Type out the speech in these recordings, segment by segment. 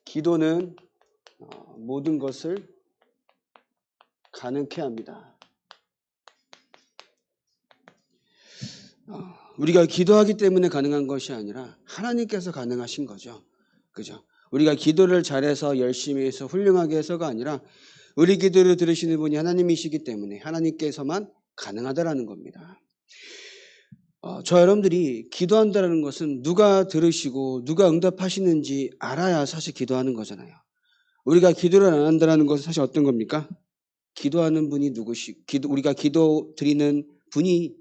기도는 모든 것을 가능케 합니다. 우리가 기도하기 때문에 가능한 것이 아니라 하나님께서 가능하신 거죠. 그죠? 우리가 기도를 잘해서 열심히 해서 훌륭하게 해서가 아니라 우리 기도를 들으시는 분이 하나님이시기 때문에 하나님께서만 가능하다라는 겁니다. 저 여러분들이 기도한다는 것은 누가 들으시고 누가 응답하시는지 알아야 사실 기도하는 거잖아요. 우리가 기도를 안 한다는 것은 사실 어떤 겁니까? 기도하는 분이 우리가 기도 드리는 분이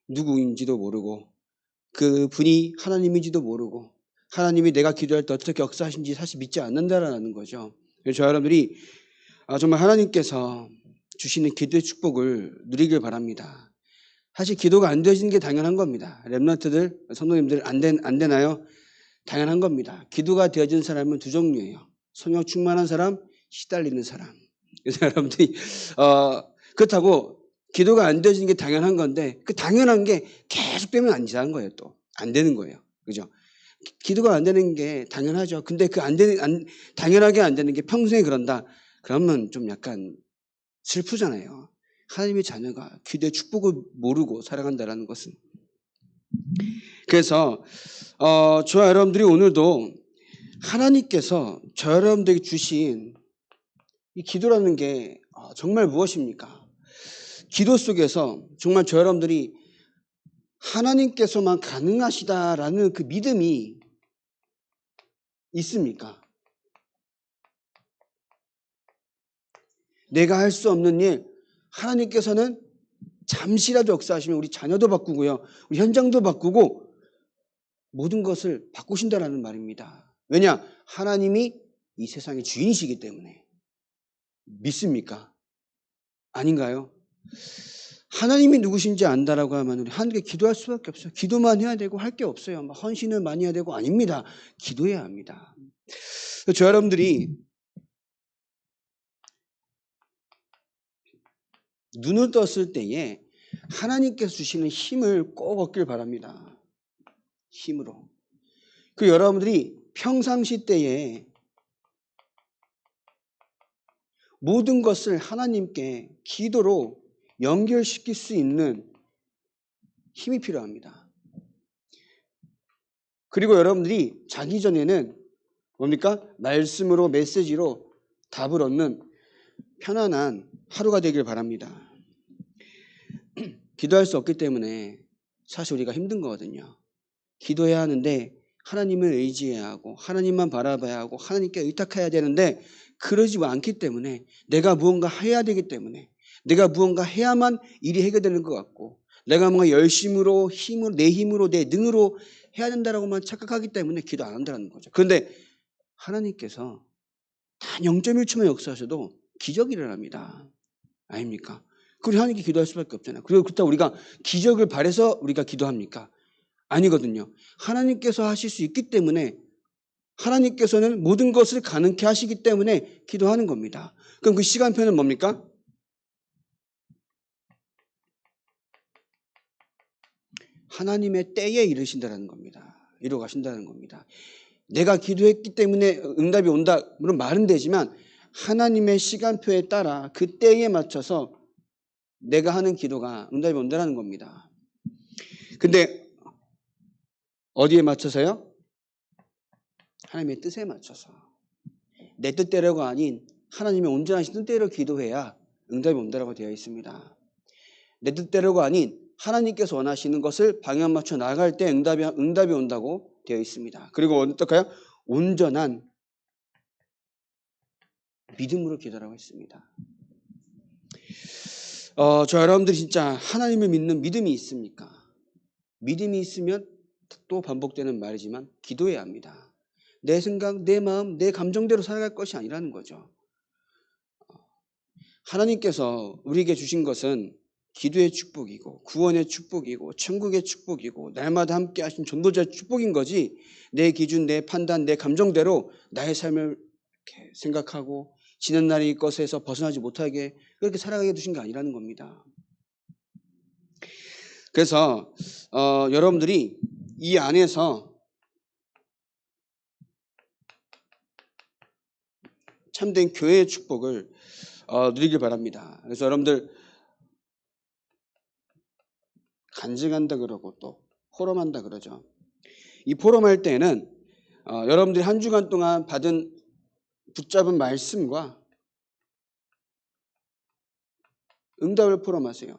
누구인지도 모르고 그 분이 하나님인지도 모르고 하나님이 내가 기도할 때 어떻게 역사하신지 사실 믿지 않는다라는 거죠. 그래서 저 여러분들이 정말 하나님께서 주시는 기도의 축복을 누리길 바랍니다. 사실 기도가 안 되시는 게 당연한 겁니다. 렘넌트들, 성도님들 안 되나요? 당연한 겁니다. 기도가 되어진 사람은 두 종류예요. 성령 충만한 사람, 시달리는 사람. 그래서 여러분들이 그렇다고 기도가 안 되어지는 게 당연한 건데 그 당연한 게 계속되면 안 이상한 거예요. 또 안 되는 거예요. 그죠? 기도가 안 되는 게 당연하죠. 근데 그 당연하게 안 되는 게 평생에 그런다. 그러면 좀 약간 슬프잖아요. 하나님의 자녀가 기도의 축복을 모르고 살아간다는 것은. 그래서 저와 여러분들이 오늘도 하나님께서 저 여러분들에게 주신 이 기도라는 게 정말 무엇입니까? 기도 속에서 정말 저 여러분들이 하나님께서만 가능하시다라는 그 믿음이 있습니까? 내가 할 수 없는 일, 하나님께서는 잠시라도 역사하시면 우리 자녀도 바꾸고요. 우리 현장도 바꾸고 모든 것을 바꾸신다라는 말입니다. 왜냐? 하나님이 이 세상의 주인이시기 때문에. 믿습니까? 아닌가요? 하나님이 누구신지 안다라고 하면 우리 하나님께 기도할 수밖에 없어요. 기도만 해야 되고 할 게 없어요. 헌신을 많이 해야 되고 아닙니다. 기도해야 합니다. 저 여러분들이 눈을 떴을 때에 하나님께서 주시는 힘을 꼭 얻길 바랍니다. 힘으로. 그 여러분들이 평상시 때에 모든 것을 하나님께 기도로 연결시킬 수 있는 힘이 필요합니다. 그리고 여러분들이 자기 전에는 뭡니까? 말씀으로 메시지로 답을 얻는 편안한 하루가 되길 바랍니다. 기도할 수 없기 때문에 사실 우리가 힘든 거거든요. 기도해야 하는데 하나님을 의지해야 하고 하나님만 바라봐야 하고 하나님께 의탁해야 되는데 그러지 않기 때문에 내가 무언가 해야 되기 때문에 내가 무언가 해야만 일이 해결되는 것 같고 내가 뭔가 열심으로 힘으로 내 힘으로 내 능으로 해야 된다라고만 착각하기 때문에 기도 안 한다는 거죠. 그런데 하나님께서 단 0.1초만 역사하셔도 기적이 일어납니다. 아닙니까? 그리고 하나님께 기도할 수밖에 없잖아요. 그리고 그렇다고 우리가 기적을 바라서 우리가 기도합니까? 아니거든요. 하나님께서 하실 수 있기 때문에 하나님께서는 모든 것을 가능케 하시기 때문에 기도하는 겁니다. 그럼 그 시간표는 뭡니까? 하나님의 때에 이르신다는 겁니다. 이루어 가신다는 겁니다. 내가 기도했기 때문에 응답이 온다. 물론 말은 되지만 하나님의 시간표에 따라 그 때에 맞춰서 내가 하는 기도가 응답이 온다는 겁니다. 근데 어디에 맞춰서요? 하나님의 뜻에 맞춰서. 내 뜻대로가 아닌 하나님의 온전하신 뜻대로 기도해야 응답이 온다고 되어 있습니다. 내 뜻대로가 아닌 하나님께서 원하시는 것을 방향 맞춰 나갈 때 응답이 온다고 되어 있습니다. 그리고 어떨까요? 온전한 믿음으로 기도하라고 했습니다. 저 여러분들이 진짜 하나님을 믿는 믿음이 있습니까? 믿음이 있으면 또 반복되는 말이지만 기도해야 합니다. 내 생각, 내 마음, 내 감정대로 살아갈 것이 아니라는 거죠. 하나님께서 우리에게 주신 것은 기도의 축복이고 구원의 축복이고 천국의 축복이고 날마다 함께 하신 전도자의 축복인 거지 내 기준, 내 판단, 내 감정대로 나의 삶을 이렇게 생각하고 지는 날이 것에서 벗어나지 못하게 그렇게 살아가게 두신 게 아니라는 겁니다. 그래서 여러분들이 이 안에서 참된 교회의 축복을 누리길 바랍니다. 그래서 여러분들 간증한다 그러고 또 포럼한다 그러죠. 이 포럼할 때는 여러분들이 한 주간 동안 받은 붙잡은 말씀과 응답을 포럼하세요.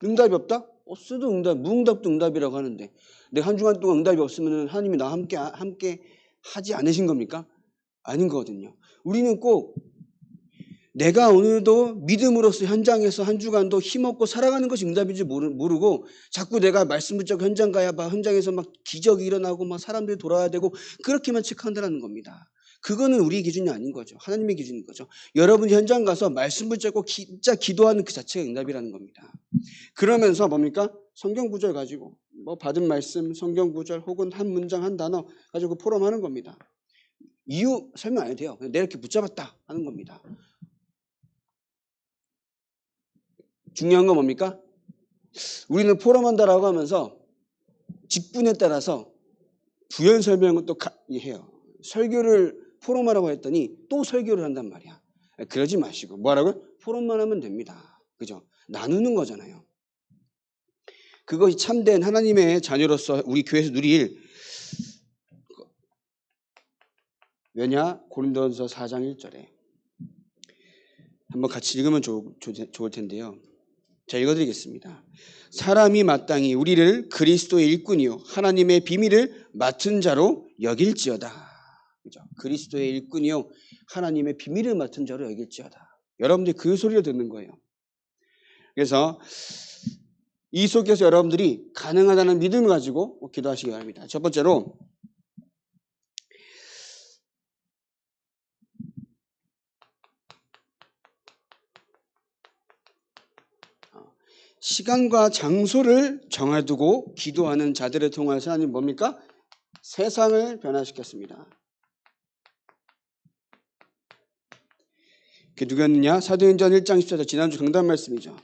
응답이 없다? 없어도 응답, 무응답도 응답이라고 하는데 내가 한 주간 동안 응답이 없으면 하나님이 나와 함께 하지 않으신 겁니까? 아닌 거거든요. 우리는 꼭 내가 오늘도 믿음으로써 현장에서 한 주간도 힘없고 살아가는 것이 응답인지 모르고 자꾸 내가 말씀 붙잡고 현장 가야 막 현장에서 막 기적이 일어나고 막 사람들이 돌아야 되고 그렇게만 체크한다는 겁니다. 그거는 우리 기준이 아닌 거죠. 하나님의 기준인 거죠. 여러분이 현장 가서 말씀 붙잡고 진짜 기도하는 그 자체가 응답이라는 겁니다. 그러면서 뭡니까? 성경 구절 가지고 뭐 받은 말씀, 성경 구절 혹은 한 문장 한 단어 가지고 포럼하는 겁니다. 이유 설명 안 해도 돼요. 내가 이렇게 붙잡았다 하는 겁니다. 중요한 건 뭡니까? 우리는 포럼한다라고 하면서 직분에 따라서 부연 설명은 또 해요. 설교를 포럼하라고 했더니 또 설교를 한단 말이야. 그러지 마시고 뭐라고요? 포럼만 하면 됩니다. 그죠? 나누는 거잖아요. 그것이 참된 하나님의 자녀로서 우리 교회에서 누릴 왜냐? 고린도전서 4장 1절에 한번 같이 읽으면 좋을 텐데요. 자, 읽어드리겠습니다. 사람이 마땅히 우리를 그리스도의 일꾼이요 하나님의 비밀을 맡은 자로 여길지어다. 그죠? 그리스도의 일꾼이요 하나님의 비밀을 맡은 자로 여길지어다. 여러분들이 그 소리를 듣는 거예요. 그래서 이 속에서 여러분들이 가능하다는 믿음을 가지고 기도하시기 바랍니다. 첫 번째로 시간과 장소를 정해두고 기도하는 자들을 통해서 하나님 뭡니까? 세상을 변화시켰습니다. 그게 누구였느냐? 사도행전 1장 14절 지난주 강단 말씀이죠.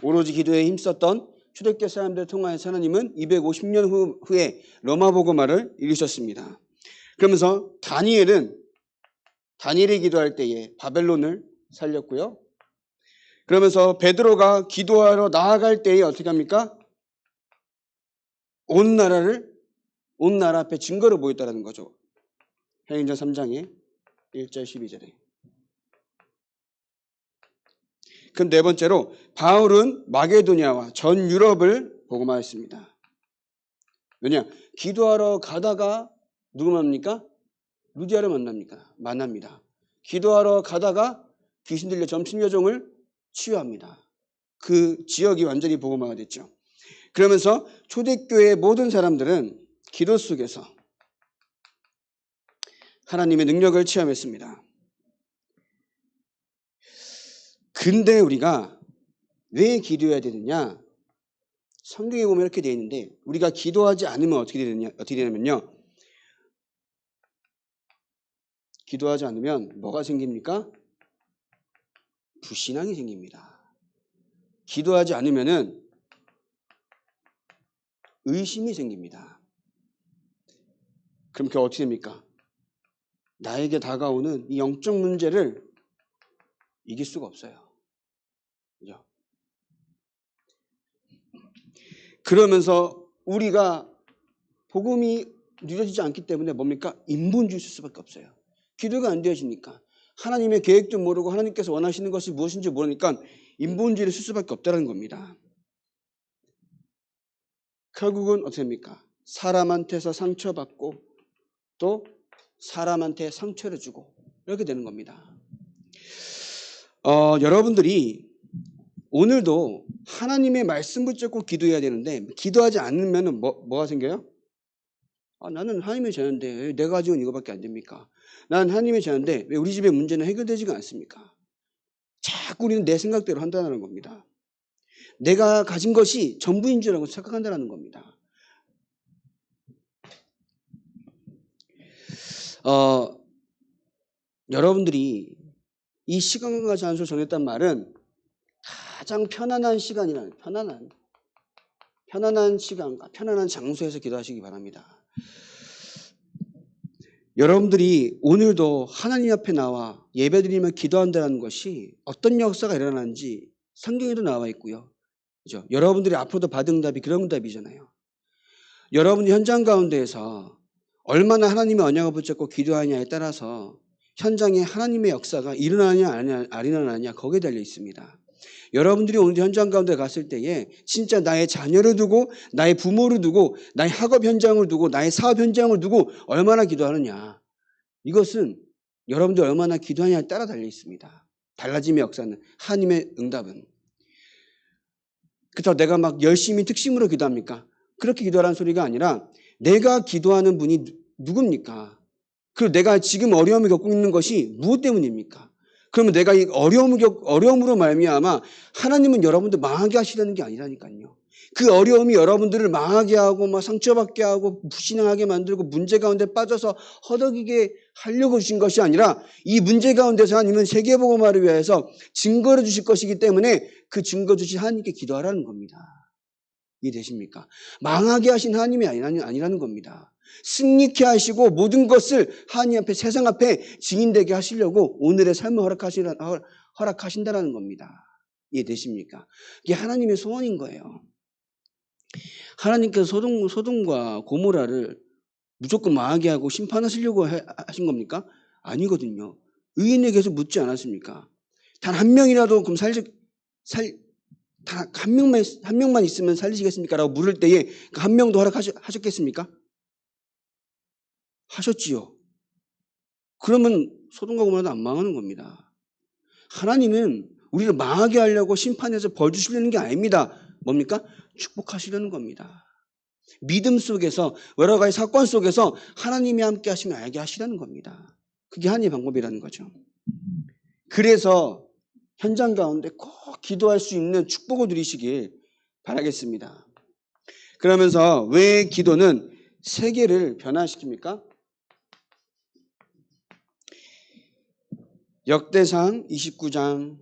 오로지 기도에 힘썼던 초대교회 사람들을 통하여서 하나님은 250년 후에 로마 복음화를 이루셨습니다. 그러면서 다니엘이 기도할 때에 바벨론을 살렸고요. 그러면서 베드로가 기도하러 나아갈 때에 어떻게 합니까? 온 나라 앞에 증거를 보였다는 거죠. 사도행전 3장에 1절 12절에. 그럼 네 번째로 바울은 마게도냐와 전 유럽을 복음화했습니다. 왜냐? 기도하러 가다가 누구 만납니까? 루디아를 만납니다. 기도하러 가다가 귀신 들려 점심 여종을 치유합니다. 그 지역이 완전히 복음화가 됐죠. 그러면서 초대교회의 모든 사람들은 기도 속에서 하나님의 능력을 체험했습니다. 근데 우리가 왜 기도해야 되느냐? 성경에 보면 이렇게 되어 있는데 우리가 기도하지 않으면 어떻게 되냐면요. 기도하지 않으면 뭐가 생깁니까? 불신앙이 생깁니다. 기도하지 않으면은 의심이 생깁니다. 그럼 그게 어떻게 됩니까? 나에게 다가오는 이 영적 문제를 이길 수가 없어요. 그죠? 그러면서 우리가 복음이 누려지지 않기 때문에 뭡니까? 인본주의 쓸 수밖에 없어요. 기도가 안 되어지니까 하나님의 계획도 모르고 하나님께서 원하시는 것이 무엇인지 모르니까 인본주의를 쓸 수밖에 없다는 겁니다. 결국은 어떻게 됩니까? 사람한테서 상처받고 또 사람한테 상처를 주고 이렇게 되는 겁니다. 여러분들이 오늘도 하나님의 말씀 붙잡고 기도해야 되는데 기도하지 않으면 뭐가 생겨요? 나는 하나님의 자녀인데 왜 내가 가지고 있는 이거밖에 안 됩니까? 나는 하나님의 자녀인데 왜 우리 집의 문제는 해결되지가 않습니까? 자꾸 우리는 내 생각대로 한다는 겁니다. 내가 가진 것이 전부인 줄 알고 착각한다는 겁니다. 여러분들이 이 시간과 장소를 정했단 말은 가장 편안한 시간이라는 편안한 시간과 편안한 장소에서 기도하시기 바랍니다. 여러분들이 오늘도 하나님 앞에 나와 예배드리며 기도한다는 것이 어떤 역사가 일어나는지 성경에도 나와 있고요. 그죠? 여러분들이 앞으로도 받은 응답이 그런 응답이잖아요. 여러분이 현장 가운데에서 얼마나 하나님의 언약을 붙잡고 기도하냐에 따라서 현장에 하나님의 역사가 일어나냐 안 일어나냐 거기에 달려 있습니다. 여러분들이 오늘 현장 가운데 갔을 때에 진짜 나의 자녀를 두고 나의 부모를 두고 나의 학업 현장을 두고 나의 사업 현장을 두고 얼마나 기도하느냐, 이것은 여러분들이 얼마나 기도하냐에 따라 달려 있습니다. 달라짐의 역사는, 하나님의 응답은. 그렇다고 내가 막 열심히 특심으로 기도합니까? 그렇게 기도하라는 소리가 아니라 내가 기도하는 분이 누굽니까? 그리고 내가 지금 어려움을 겪고 있는 것이 무엇 때문입니까? 그러면 내가 이 어려움으로 말미암아 하나님은 여러분들 망하게 하시려는 게 아니라니까요. 그 어려움이 여러분들을 망하게 하고 막 상처받게 하고 불신앙하게 만들고 문제 가운데 빠져서 허덕이게 하려고 주신 것이 아니라 이 문제 가운데서 하나님은 세계복음화를 위해서 증거를 주실 것이기 때문에 그 증거 주신 하나님께 기도하라는 겁니다. 이해되십니까? 망하게 하신 하나님이 아니라는 겁니다. 승리케 하시고 모든 것을 하나님 앞에, 세상 앞에 증인되게 하시려고 오늘의 삶을 허락하신다는 겁니다. 이해되십니까? 이게 하나님의 소원인 거예요. 하나님께서 소돔과 고모라를 무조건 망하게 하고 심판하시려고 하신 겁니까? 아니거든요. 의인에게서 묻지 않았습니까? 단 한 명이라도 그럼 한 명만 있으면 살리시겠습니까? 라고 물을 때에 한 명도 허락하셨겠습니까? 하셨지요. 그러면 소돔과 고모라도 안 망하는 겁니다. 하나님은 우리를 망하게 하려고 심판해서 벌 주시려는 게 아닙니다. 뭡니까? 축복하시려는 겁니다. 믿음 속에서, 여러 가지 사건 속에서 하나님이 함께 하시면 알게 하시려는 겁니다. 그게 하나님의 방법이라는 거죠. 그래서 현장 가운데 꼭 기도할 수 있는 축복을 누리시길 바라겠습니다. 그러면서 왜 기도는 세계를 변화시킵니까? 역대상 29장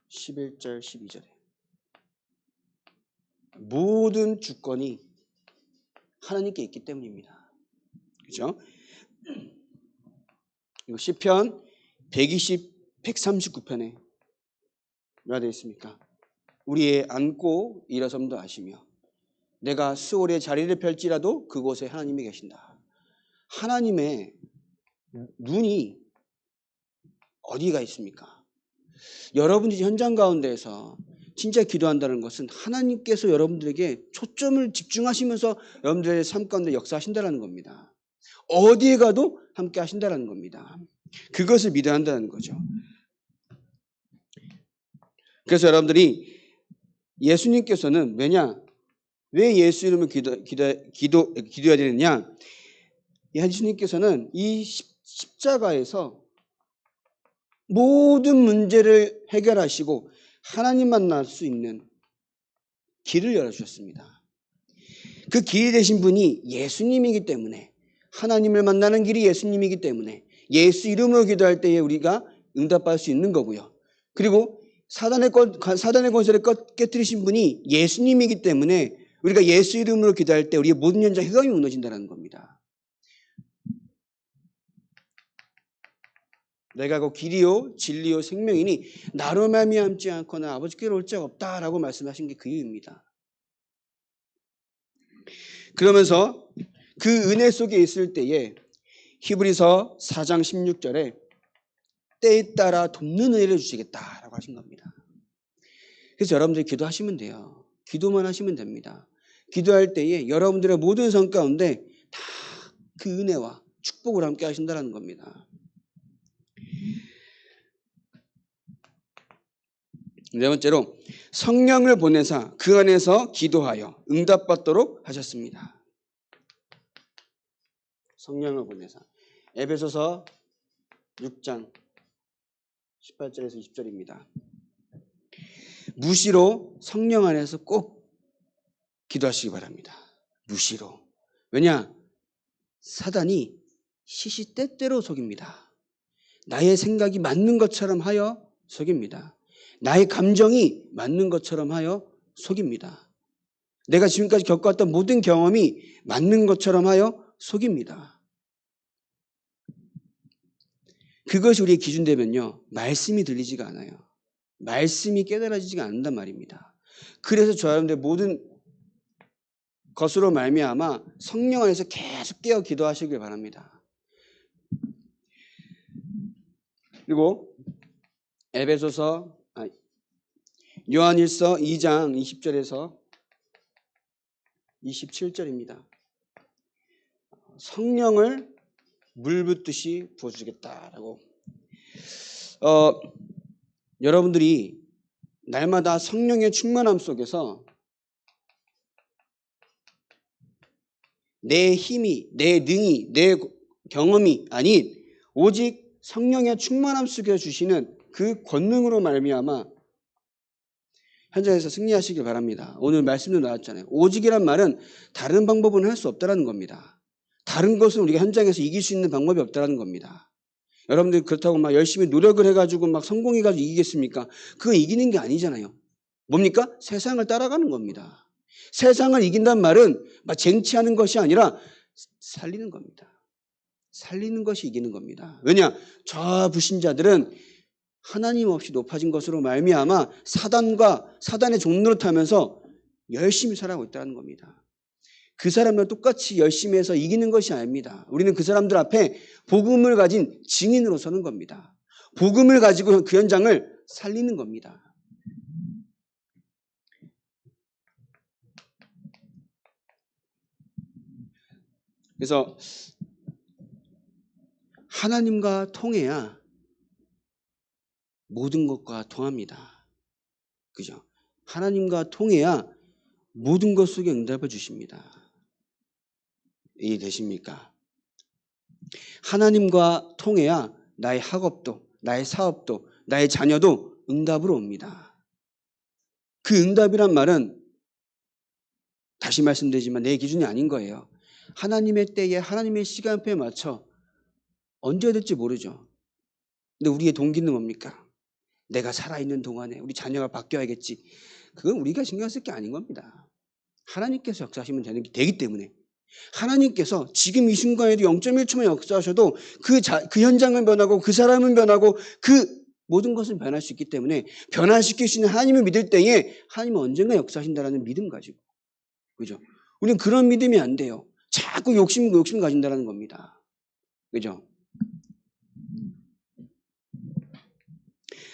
11절 12절에 모든 주권이 하나님께 있기 때문입니다. 그죠? 이거 시편 139편에 뭐라 되어 있습니까? 우리의 앉고 일어섬도 아시며 내가 스올의 자리를 펼지라도 그곳에 하나님이 계신다. 하나님의 눈이 어디가 있습니까? 여러분들이 현장 가운데에서 진짜 기도한다는 것은 하나님께서 여러분들에게 초점을 집중하시면서 여러분들의 삶 가운데 역사하신다는 겁니다. 어디에 가도 함께 하신다는 겁니다. 그것을 믿어야 한다는 거죠. 그래서 여러분들이 예수님께서는 왜 예수 이름을 기도해야 되느냐? 예수님께서는 이 십자가에서 모든 문제를 해결하시고 하나님 만날 수 있는 길을 열어주셨습니다. 그 길이 되신 분이 예수님이기 때문에, 하나님을 만나는 길이 예수님이기 때문에 예수 이름으로 기도할 때에 우리가 응답받을 수 있는 거고요. 그리고 사단의 권세를 깨뜨리신 분이 예수님이기 때문에 우리가 예수 이름으로 기도할 때 우리의 모든 현장 흑암이 무너진다는 겁니다. 내가 그 길이요 진리요 생명이니 나로 말미암지 않거나 아버지께로 올 자가 없다라고 말씀하신 게 그 이유입니다. 그러면서 그 은혜 속에 있을 때에 히브리서 4장 16절에 때에 따라 돕는 은혜를 주시겠다라고 하신 겁니다. 그래서 여러분들이 기도하시면 돼요. 기도만 하시면 됩니다. 기도할 때에 여러분들의 모든 성 가운데 다 그 은혜와 축복을 함께 하신다는 겁니다. 네 번째로 성령을 보내사 그 안에서 기도하여 응답받도록 하셨습니다. 성령을 보내사. 에베소서 6장 18절에서 20절입니다. 무시로 성령 안에서 꼭 기도하시기 바랍니다. 무시로. 왜냐? 사단이 시시때때로 속입니다. 나의 생각이 맞는 것처럼 하여 속입니다. 나의 감정이 맞는 것처럼 하여 속입니다. 내가 지금까지 겪어왔던 모든 경험이 맞는 것처럼 하여 속입니다. 그것이 우리의 기준 되면요, 말씀이 들리지가 않아요. 말씀이 깨달아지지가 않는단 말입니다. 그래서 저 여러분들 모든 것으로 말미암아 성령 안에서 계속 깨어 기도하시길 바랍니다. 그리고 요한일서 2장 20절에서 27절입니다. 성령을 물 붓듯이 부어주겠다라고. 여러분들이 날마다 성령의 충만함 속에서 내 힘이, 내 능이, 내 경험이 아닌 오직 성령의 충만함 속에 주시는 그 권능으로 말미암아 현장에서 승리하시길 바랍니다. 오늘 말씀도 나왔잖아요. 오직이란 말은 다른 방법은 할 수 없다는 겁니다. 다른 것은 우리가 현장에서 이길 수 있는 방법이 없다는 겁니다. 여러분들 그렇다고 막 열심히 노력을 해가지고 막 성공해가지고 이기겠습니까? 그거 이기는 게 아니잖아요. 뭡니까? 세상을 따라가는 겁니다. 세상을 이긴다는 말은 막 쟁취하는 것이 아니라 살리는 겁니다. 살리는 것이 이기는 겁니다. 왜냐? 저 불신자들은 하나님 없이 높아진 것으로 말미암아 사단의 종로를 타면서 열심히 살아가고 있다는 겁니다. 그 사람들 똑같이 열심히 해서 이기는 것이 아닙니다. 우리는 그 사람들 앞에 복음을 가진 증인으로 서는 겁니다. 복음을 가지고 그 현장을 살리는 겁니다. 그래서 하나님과 통해야 모든 것과 통합니다. 그죠? 하나님과 통해야 모든 것 속에 응답을 주십니다. 이해되십니까? 하나님과 통해야 나의 학업도, 나의 사업도, 나의 자녀도 응답으로 옵니다. 그 응답이란 말은 다시 말씀드리지만 내 기준이 아닌 거예요. 하나님의 때에 하나님의 시간표에 맞춰 언제 될지 모르죠. 근데 우리의 동기는 뭡니까? 내가 살아있는 동안에 우리 자녀가 바뀌어야겠지. 그건 우리가 신경 쓸 게 아닌 겁니다. 하나님께서 역사하시면 되기 때문에 하나님께서 지금 이 순간에도 0.1초만 역사하셔도 그 현장은 변하고 그 사람은 변하고 그 모든 것은 변할 수 있기 때문에 변화시킬 수 있는 하나님을 믿을 때에 하나님은 언젠가 역사하신다라는 믿음 가지고, 그죠? 우리는 그런 믿음이 안 돼요. 자꾸 욕심 가진다라는 겁니다. 그죠?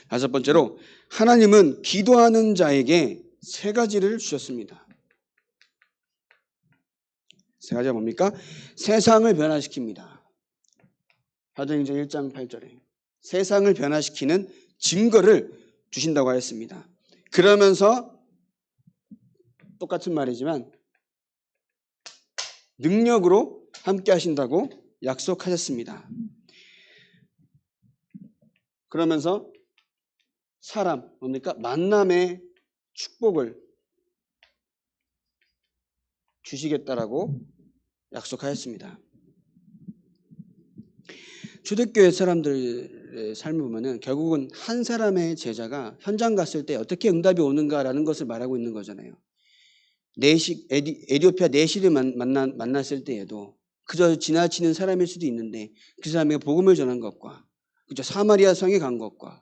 다섯 번째로 하나님은 기도하는 자에게 세 가지를 주셨습니다. 세 가지가 뭡니까? 세상을 변화시킵니다. 사도행전 1장 8절에 세상을 변화시키는 증거를 주신다고 하였습니다. 그러면서 똑같은 말이지만 능력으로 함께 하신다고 약속하셨습니다. 그러면서 뭡니까? 만남의 축복을 주시겠다라고 약속하였습니다. 초대교회 사람들의 삶을 보면은 결국은 한 사람의 제자가 현장 갔을 때 어떻게 응답이 오는가라는 것을 말하고 있는 거잖아요. 에디오피아 내시를 만났을 때에도 그저 지나치는 사람일 수도 있는데 그 사람에게 복음을 전한 것과 그저 사마리아 성에 간 것과,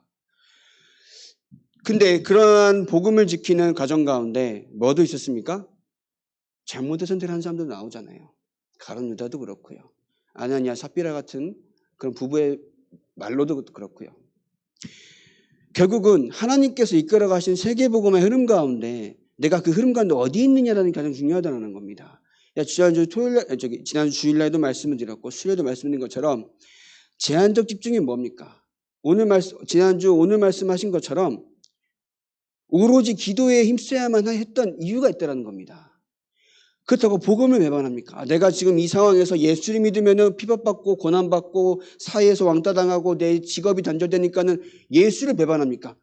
근데 그러한 복음을 지키는 과정 가운데 뭐도 있었습니까? 잘못된 선택을 한 사람도 나오잖아요. 가룟 유다도 그렇고요. 아나니아 삽비라 같은 그런 부부의 말로도 그렇고요. 결국은 하나님께서 이끌어 가신 세계복음의 흐름 가운데 내가 그 흐름 가운데 어디 있느냐라는 게 가장 중요하다는 겁니다. 지난주 주일날도 말씀을 드렸고 수요일도 말씀드린 것처럼 제한적 집중이 뭡니까? 지난주 오늘 말씀하신 것처럼 오로지 기도에 힘써야만 했던 이유가 있다는 겁니다. 그렇다고 복음을 왜 반합니까? 내가 지금 이 상황에서 예수를 믿으면 핍박받고 고난받고 사회에서 왕따당하고 내 직업이 단절되니까는 예수를 배반합니까?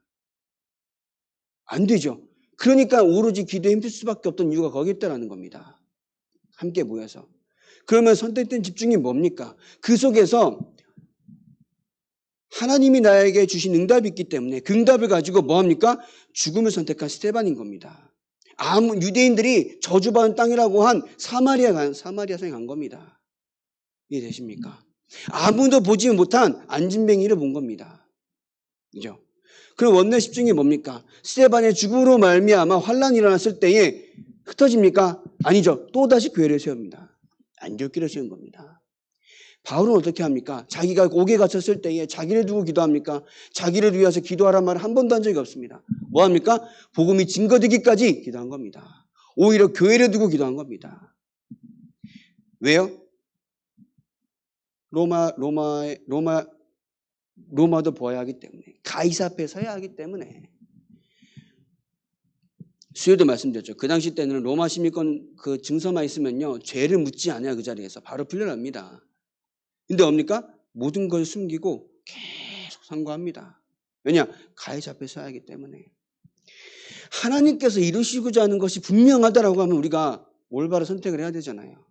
안 되죠. 그러니까 오로지 기도에 힘쓸 수밖에 없던 이유가 거기 있다는 겁니다. 함께 모여서. 그러면 선택된 집중이 뭡니까? 그 속에서 하나님이 나에게 주신 응답이 있기 때문에 그 응답을 가지고 뭐합니까? 죽음을 선택한 스테반인 겁니다. 유대인들이 저주받은 땅이라고 한 사마리아 성에 간 겁니다. 이해되십니까? 아무도 보지 못한 안진뱅이를 본 겁니다. 그죠? 그럼 원내 집중이 뭡니까? 스데반의 죽음으로 말미암아 환란이 일어났을 때에 흩어집니까? 아니죠. 또다시 교회를 세웁니다. 안디옥교를 세운 겁니다. 바울은 어떻게 합니까? 자기가 옥에 갇혔을 때에 자기를 두고 기도합니까? 자기를 위해서 기도하란 말을 한 번도 한 적이 없습니다. 뭐 합니까? 복음이 증거되기까지 기도한 겁니다. 오히려 교회를 두고 기도한 겁니다. 왜요? 로마도 보아야 하기 때문에, 가이사 앞에 서야 하기 때문에. 수요도 말씀드렸죠. 그 당시 때는 로마 시민권 그 증서만 있으면요, 죄를 묻지 않아요. 그 자리에서 바로 풀려납니다. 근데 뭡니까? 모든 걸 숨기고 계속 상고합니다. 왜냐? 가이사 앞에 서야 하기 때문에. 하나님께서 이루시고자 하는 것이 분명하다라고 하면 우리가 올바른 선택을 해야 되잖아요.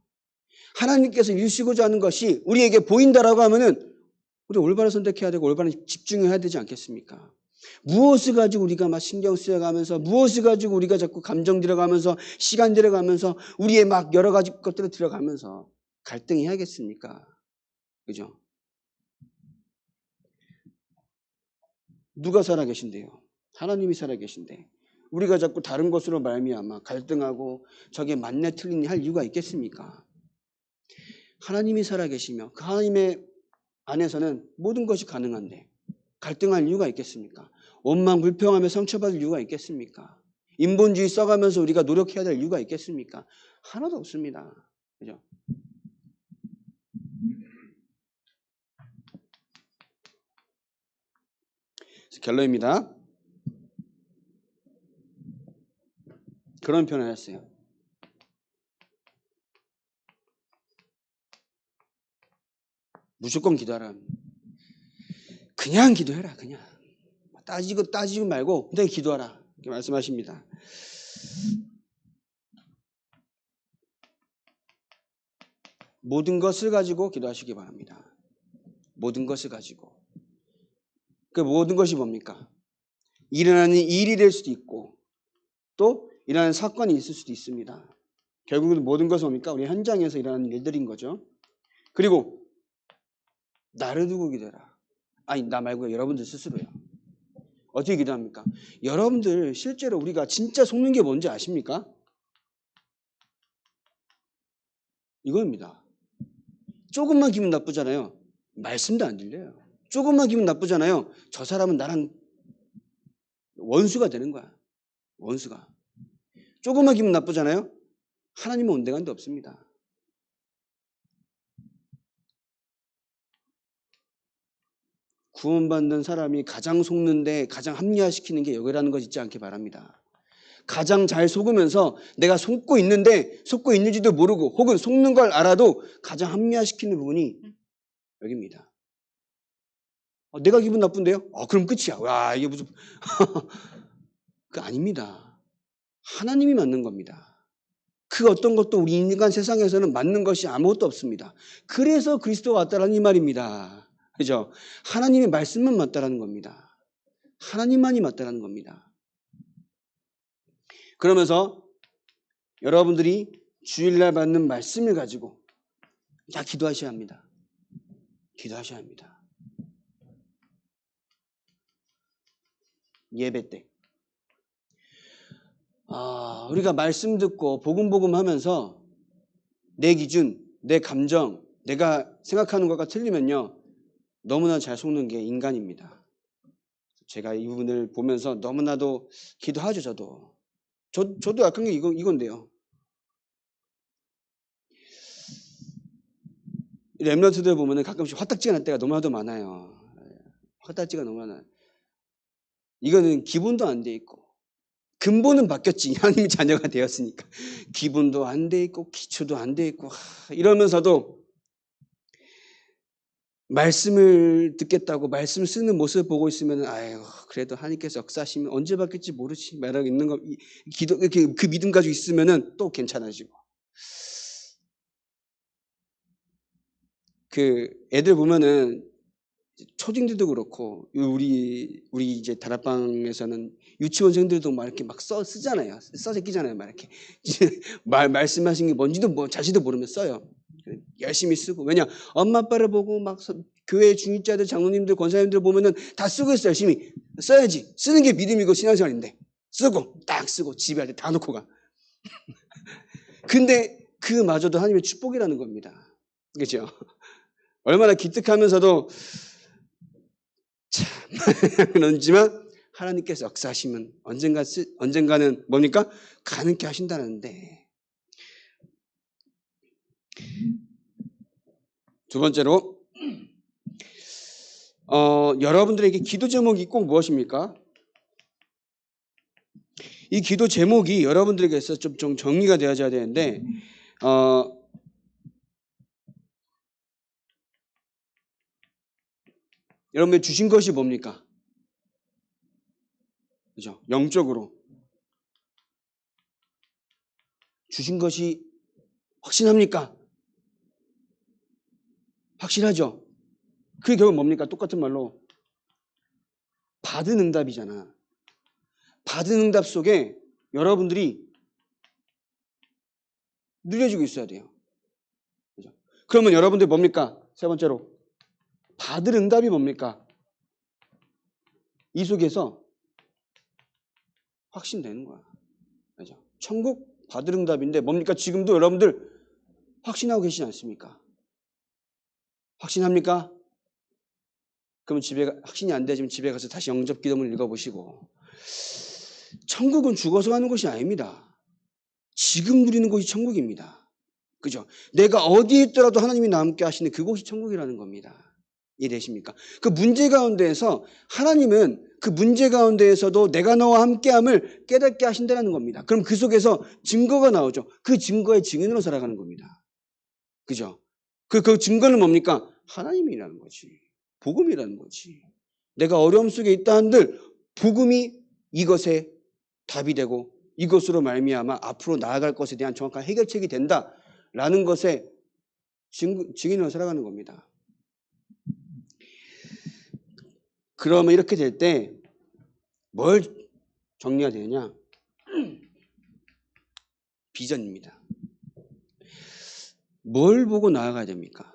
하나님께서 이루시고자 하는 것이 우리에게 보인다라고 하면은 우리 올바른 선택해야 되고 올바른 집중해야 되지 않겠습니까? 무엇을 가지고 우리가 막 신경 쓰여가면서, 무엇을 가지고 우리가 자꾸 감정 들어가면서, 시간 들어가면서, 우리의 막 여러 가지 것들을 들어가면서 갈등이 해야겠습니까? 그죠? 누가 살아계신데요? 하나님이 살아계신데 우리가 자꾸 다른 것으로 말미암아 갈등하고 저게 맞네 틀리니 할 이유가 있겠습니까? 하나님이 살아계시며 그 하나님의 안에서는 모든 것이 가능한데 갈등할 이유가 있겠습니까? 원망 불평하며 상처받을 이유가 있겠습니까? 인본주의 써가면서 우리가 노력해야 될 이유가 있겠습니까? 하나도 없습니다. 그죠? 결론입니다. 그런 표현을 했어요. 무조건 기도하라. 그냥 기도해라. 그냥 따지고 말고 그냥 기도하라. 이렇게 말씀하십니다. 모든 것을 가지고 기도하시기 바랍니다. 모든 것을 가지고. 그 모든 것이 뭡니까? 일어나는 일이 될 수도 있고 또 일어나는 사건이 있을 수도 있습니다. 결국은 모든 것은 뭡니까? 우리 현장에서 일어나는 일들인 거죠. 그리고 나를 두고 기도해라. 아니 나 말고 여러분들 스스로요. 어떻게 기도합니까? 여러분들 실제로 우리가 진짜 속는 게 뭔지 아십니까? 이겁니다. 조금만 기분 나쁘잖아요. 말씀도 안 들려요. 조금만 기분 나쁘잖아요. 저 사람은 나랑 원수가 되는 거야. 원수가. 조금만 기분 나쁘잖아요. 하나님은 온데간데 없습니다. 구원받는 사람이 가장 속는데 가장 합리화시키는 게 여기라는 것 잊지 않기 바랍니다. 가장 잘 속으면서 내가 속고 있는데 속고 있는지도 모르고 혹은 속는 걸 알아도 가장 합리화시키는 부분이 여기입니다. 내가 기분 나쁜데요? 그럼 끝이야. 와, 이게 무슨 그 아닙니다. 하나님이 맞는 겁니다. 그 어떤 것도 우리 인간 세상에서는 맞는 것이 아무것도 없습니다. 그래서 그리스도가 왔다라는 이 말입니다. 그죠? 하나님의 말씀만 맞다라는 겁니다. 하나님만이 맞다라는 겁니다. 그러면서 여러분들이 주일날 받는 말씀을 가지고 다 기도하셔야 합니다. 기도하셔야 합니다. 예배 때. 우리가 말씀 듣고 복음 하면서 내 기준, 내 감정, 내가 생각하는 것과 틀리면요. 너무나 잘 속는 게 인간입니다. 제가 이 부분을 보면서 너무나도 기도하죠, 저도. 저도 약한 게 이건데요. 렘넌트들 보면은 가끔씩 화딱지가 날 때가 너무나도 많아요. 화딱지가 너무 많아요. 이거는 기본도 안 돼 있고, 근본은 바뀌었지. 하나님의 자녀가 되었으니까. 기본도 안 돼 있고, 기초도 안 돼 있고, 이러면서도 말씀을 듣겠다고 말씀을 쓰는 모습을 보고 있으면 아유 그래도 하나님께서 역사하시면 언제 바뀔지 모르지 말하고 있는 거 기도 그 믿음 가지고 있으면은 또 괜찮아지고 그 애들 보면은 초딩들도 그렇고 우리 이제 다락방에서는 유치원생들도 막 이렇게 막 쓰잖아요. 제끼잖아요. 막 이렇게 말씀하신 게 뭔지도 자신도 모르면 써요. 열심히 쓰고. 왜냐? 엄마 아빠를 보고 막 교회 중직자들, 장로님들, 권사님들 보면은 다 쓰고 있어. 열심히 써야지. 쓰는 게 믿음이고 신앙생활인데 쓰고 딱 쓰고 집에 할 때 다 놓고 가. 근데 그마저도 하나님의 축복이라는 겁니다. 그렇죠? 얼마나 기특하면서도 참 그런지만 하나님께서 역사하시면 언젠가는 뭡니까? 가능케 하신다는데. 두 번째로 여러분들에게 기도 제목이 꼭 무엇입니까? 이 기도 제목이 여러분들에게서 좀 정리가 되어져야 되는데 여러분이 주신 것이 뭡니까? 그죠? 영적으로 주신 것이 확신합니까? 확실하죠? 그게 결국 뭡니까? 똑같은 말로 받은 응답이잖아. 받은 응답 속에 여러분들이 누려지고 있어야 돼요. 그죠? 그러면 여러분들 뭡니까? 세 번째로 받을 응답이 뭡니까? 이 속에서 확신되는 거야. 그죠? 천국 받을 응답인데 뭡니까? 지금도 여러분들 확신하고 계시지 않습니까? 확신합니까? 그러면 확신이 안 되지만 집에 가서 다시 영접 기도문을 읽어보시고 천국은 죽어서 가는 곳이 아닙니다. 지금 누리는 곳이 천국입니다. 그죠? 내가 어디에 있더라도 하나님이 나와 함께 하시는 그곳이 천국이라는 겁니다. 이해되십니까? 그 문제 가운데에서 하나님은 그 문제 가운데에서도 내가 너와 함께함을 깨닫게 하신다는 겁니다. 그럼 그 속에서 증거가 나오죠. 그 증거의 증인으로 살아가는 겁니다. 그죠? 그 증거는 뭡니까? 하나님이라는 거지. 복음이라는 거지. 내가 어려움 속에 있다 한들 복음이 이것에 답이 되고 이것으로 말미암아 앞으로 나아갈 것에 대한 정확한 해결책이 된다라는 것에 증인으로 살아가는 겁니다. 그러면 이렇게 될 때 뭘 정리해야 되느냐? 비전입니다. 뭘 보고 나아가야 됩니까?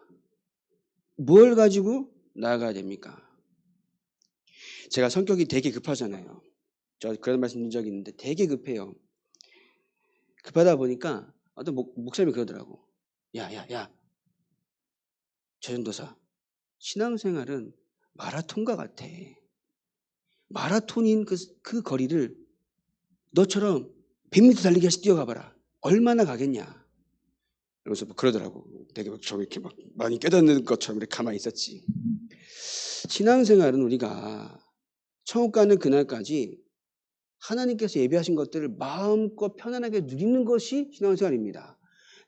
뭘 가지고 나아가야 됩니까? 제가 성격이 되게 급하잖아요. 저 그런 말씀드린 적이 있는데 되게 급해요. 급하다 보니까 어떤 목사님이 그러더라고. 야, 최전도사, 신앙생활은 마라톤과 같아. 마라톤인 그 거리를 너처럼 100m 달리기 해서 뛰어가봐라. 얼마나 가겠냐. 그래서 그러더라고. 되게 이렇게 막 많이 깨닫는 것처럼 이렇게 가만히 있었지. 신앙생활은 우리가 천국 가는 그날까지 하나님께서 예비하신 것들을 마음껏 편안하게 누리는 것이 신앙생활입니다.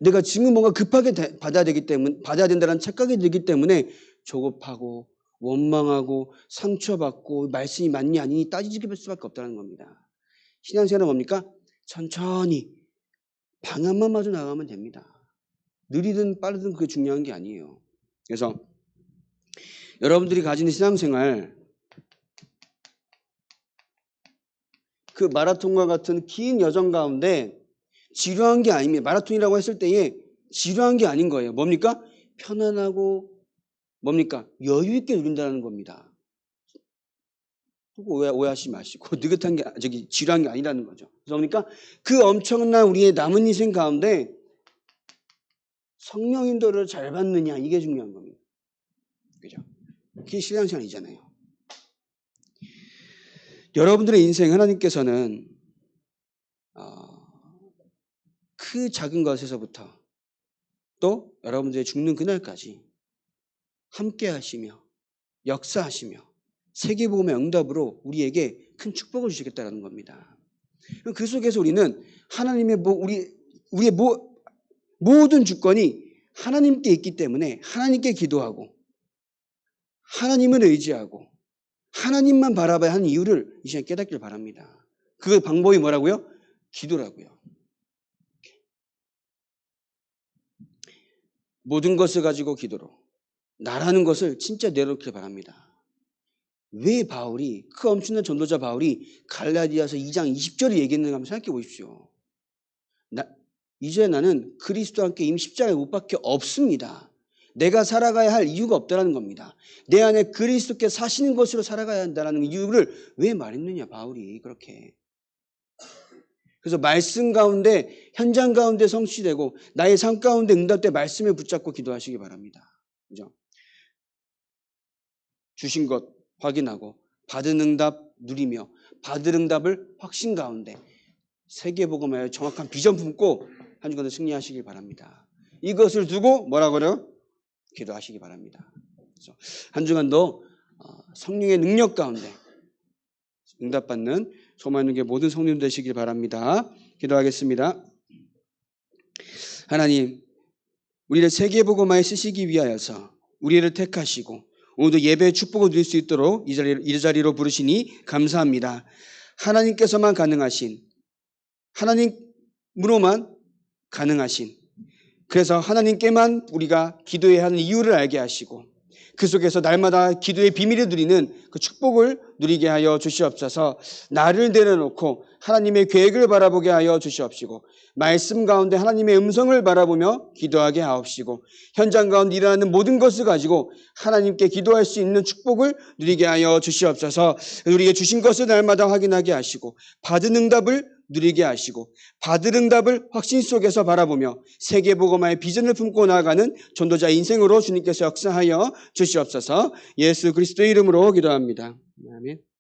내가 지금 뭔가 급하게 받아야 된다는 착각이 들기 때문에 조급하고 원망하고 상처받고 말씀이 맞니 아니니 따지게 될 수밖에 없다는 겁니다. 신앙생활은 뭡니까? 천천히 방향만 마저 나가면 됩니다. 느리든 빠르든 그게 중요한 게 아니에요. 그래서 여러분들이 가지는 신앙생활 그 마라톤과 같은 긴 여정 가운데 지루한 게 아닙니다. 마라톤이라고 했을 때에 지루한 게 아닌 거예요. 뭡니까? 편안하고 뭡니까? 여유 있게 누린다는 겁니다. 오해하지 마시고 느긋한 게 지루한 게 아니라는 거죠. 그러니까 그 엄청난 우리의 남은 인생 가운데 성령 인도를 잘 받느냐 이게 중요한 겁니다. 그죠? 그게 신앙생활이잖아요. 여러분들의 인생 하나님께서는 그 작은 것에서부터 또 여러분들의 죽는 그날까지 함께 하시며 역사하시며 세계복음의 응답으로 우리에게 큰 축복을 주시겠다는 겁니다. 그 속에서 우리는 하나님의 우리의 모든 주권이 하나님께 있기 때문에 하나님께 기도하고 하나님을 의지하고 하나님만 바라봐야 하는 이유를 이 시간에 깨닫기를 바랍니다. 그 방법이 뭐라고요? 기도라고요. 모든 것을 가지고 기도로 나라는 것을 진짜 내려놓기를 바랍니다. 왜 바울이, 그 엄청난 전도자 바울이 갈라디아서 2장 20절을 얘기했는가 한번 생각해 보십시오. 이제 나는 그리스도와 함께 이미 십자가에 못 박혀 없습니다. 내가 살아가야 할 이유가 없다는 겁니다. 내 안에 그리스도께 사시는 것으로 살아가야 한다는 이유를 왜 말했느냐, 바울이 그렇게. 그래서 말씀 가운데, 현장 가운데 성취되고 나의 삶 가운데 응답될 말씀에 붙잡고 기도하시기 바랍니다. 그죠? 주신 것 확인하고 받은 응답 누리며 받은 응답을 확신 가운데 세계복음화의 정확한 비전 품고 한 주간도 승리하시길 바랍니다. 이것을 두고 뭐라 그래요? 기도하시기 바랍니다. 그래서 한 주간도 성령의 능력 가운데 응답받는 소망의 모든 성령 되시길 바랍니다. 기도하겠습니다. 하나님, 우리를 세계복음화에 쓰시기 위하여서 우리를 택하시고 오늘도 예배의 축복을 누릴 수 있도록 이 자리로 부르시니 감사합니다. 하나님께서만 가능하신, 하나님으로만 가능하신, 그래서 하나님께만 우리가 기도해야 하는 이유를 알게 하시고 그 속에서 날마다 기도의 비밀을 누리는 그 축복을 누리게 하여 주시옵소서. 나를 내려놓고 하나님의 계획을 바라보게 하여 주시옵시고 말씀 가운데 하나님의 음성을 바라보며 기도하게 하옵시고 현장 가운데 일어나는 모든 것을 가지고 하나님께 기도할 수 있는 축복을 누리게 하여 주시옵소서. 우리에게 주신 것을 날마다 확인하게 하시고 받은 응답을 누리게 하시고 받을 응답을 확신 속에서 바라보며 세계복음화의 비전을 품고 나아가는 전도자 인생으로 주님께서 역사하여 주시옵소서. 예수 그리스도의 이름으로 기도합니다. 아멘.